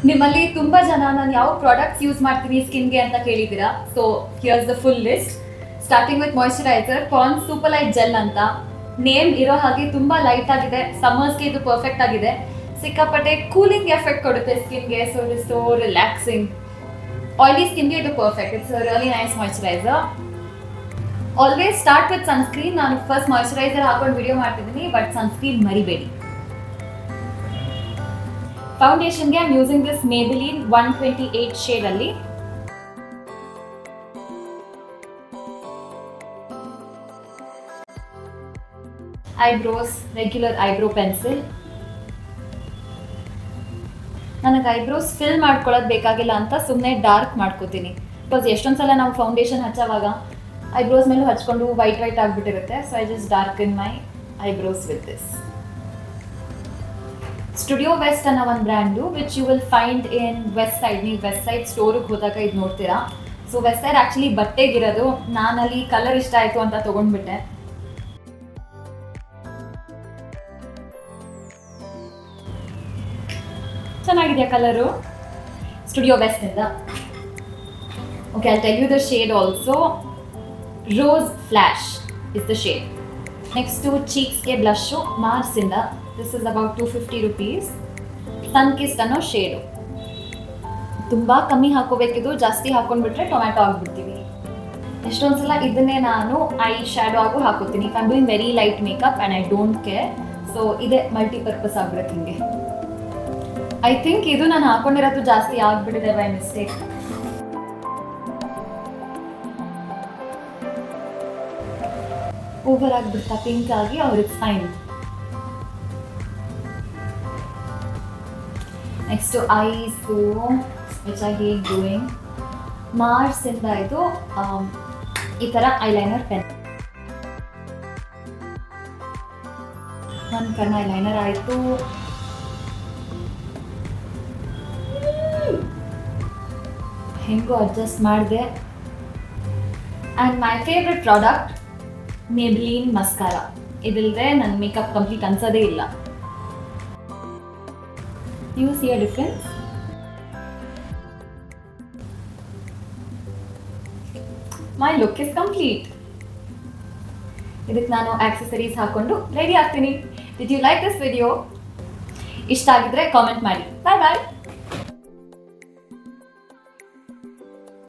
ನಿಮ್ಮಲ್ಲಿ ತುಂಬಾ ಜನ ನಾನು ಯಾವ ಪ್ರಾಡಕ್ಟ್ಸ್ ಯೂಸ್ ಮಾಡ್ತೀನಿ ಸ್ಕಿನ್ಗೆ ಅಂತ ಕೇಳಿದ್ದೀರಾ. So here's the full list. Starting with moisturiser Pond's super light gel ಅಂತ. ನೇಮ್ ಇರೋ ಹಾಗೆ ತುಂಬಾ ಲೈಟ್ ಆಗಿದೆ, ಸಮ್ಮರ್ಸ್ಗೆ ಇದು ಪರ್ಫೆಕ್ಟ್ ಆಗಿದೆ. ಸಿಕ್ಕಾಪಟ್ಟೆ ಕೂಲಿಂಗ್ ಎಫೆಕ್ಟ್ ಕೊಡುತ್ತೆ ಸ್ಕಿನ್ಗೆ, so it is so relaxing. Oily ಸ್ಕಿನ್ಗೆ ಇದು perfect. It's really nice moisturiser. Always start with sunscreen. ನಾನು ಫಸ್ಟ್ ಮಾಯಿಶ್ಚರೈಸರ್ ಹಾಕೊಂಡು ವಿಡಿಯೋ ಮಾಡ್ತಿದ್ದೀನಿ, ಬಟ್ ಸನ್ಸ್ಕ್ರೀನ್ ಮರಿಬೇಡಿ. ಫೌಂಡೇಶನ್ಗೆ I am using this Maybelline 128 shade ಅಲ್ಲಿ. Eyebrows regular eyebrow pencil. ನನಗೆ ಐಬ್ರೋಸ್ ಫಿಲ್ ಮಾಡ್ಕೊಳ್ಳೋದು ಬೇಕಾಗಿಲ್ಲ ಅಂತ ಸುಮ್ಮನೆ ಡಾರ್ಕ್ ಮಾಡ್ಕೋತೀನಿ. ಬಿಕಾಸ್ ಎಷ್ಟೊಂದು ಸಲ ನಾವು ಫೌಂಡೇಶನ್ ಹಚ್ಚೋವಾಗ ಐಬ್ರೋಸ್ ಮೇಲೂ ಹಚ್ಕೊಂಡು ವೈಟ್ ಆಗಿಬಿಟ್ಟಿರುತ್ತೆ. So I just dark in my eyebrows with this. Studio west ಅನ್ನೋ ಒಂದು brand which you will find in west side. ನೀವು ವೆಸ್ಟ್ ಸೈಡ್ ಸ್ಟೋರಿಗೆ ಹೋದಾಗ ಇದು ನೋಡ್ತೀರಾ. ಸೊ ವೆಸ್ಟ್ ಸೈಡ್ ಆ್ಯಕ್ಚುಲಿ ಬಟ್ಟೆಗಿರೋದು. ನಾನಲ್ಲಿ ಕಲರ್ ಇಷ್ಟ ಆಯಿತು ಅಂತ ತೊಗೊಂಡ್ಬಿಟ್ಟೆ. ಚೆನ್ನಾಗಿದೆಯಾ ಕಲರು? ಸ್ಟುಡಿಯೋ ವೆಸ್ಟಿಂದ. Okay, I tell you the shade also. Rose flash is the shade. Next ಚೀಕ್ಸ್ಗೆ ಬ್ಲಷು ಮಾರ್ಸಿಂದ. This is about 250 rupees. ಸನ್ ಕಿಸ್ಟ್ ಅನ್ನೋ ಶೇಡು. ತುಂಬ ಕಮ್ಮಿ ಹಾಕೋಬೇಕಿದು, ಜಾಸ್ತಿ ಹಾಕೊಂಡ್ಬಿಟ್ರೆ ಟೊಮ್ಯಾಟೊ ಆಗಿಬಿಡ್ತೀವಿ. ಎಷ್ಟೊಂದು ಸಲ ಇದನ್ನೇ ನಾನು ಐ ಶ್ಯಾಡೋ ಆಗು ಹಾಕೋತೀನಿ. If I am doing very light makeup and I don't care. So ಇದೇ ಮಲ್ಟಿಪರ್ಪಸ್ ಆಗ್ಬಿಡುತ್ತೆ ಹಿಂಗೆ. ಐ ಥಿಂಕ್ ಇದು ನಾನು ಹಾಕೊಂಡಿರೋದು ಜಾಸ್ತಿ ಆಗ್ಬಿಟ್ಟಿದೆ ಬೈ ಮಿಸ್ಟೇಕ್. ಓವರ್ ಆಗಿಬಿಡ್ತಾ ಪಿಂಕ್ ಆಗಿ, ಅವ್ರಿಗೆ fine. Next eyes which I hate doing. ಮಾರ್ಸಿಂದ ಇದು ಈ ಥರ ಐಲೈನರ್ ಪೆನ್. ಒಂದು ಕಣ್ಣು ಐಲೈನರ್ ಆಯಿತು. ಹೆಂಗೋ ಅಡ್ಜಸ್ಟ್ ಮಾಡಿದೆ. And my favourite product Maybelline mascara. ಇದಿಲ್ಲದೆ ನನ್ನ ಮೇಕಪ್ ಕಂಪ್ಲೀಟ್ ಅನ್ಸೋದೇ ಇಲ್ಲ. You see a difference? My look is complete. ಇದಕ್ಕೆ ನಾನು ಆಕ್ಸೆಸರೀಸ್ ಹಾಕೊಂಡು ರೆಡಿ ಆಗ್ತೀನಿ. Did you like this video? ಇಷ್ಟ ಆಗಿದ್ರೆ ಕಾಮೆಂಟ್ ಮಾಡಿ. ಬಾಯ್ ಬಾಯ್.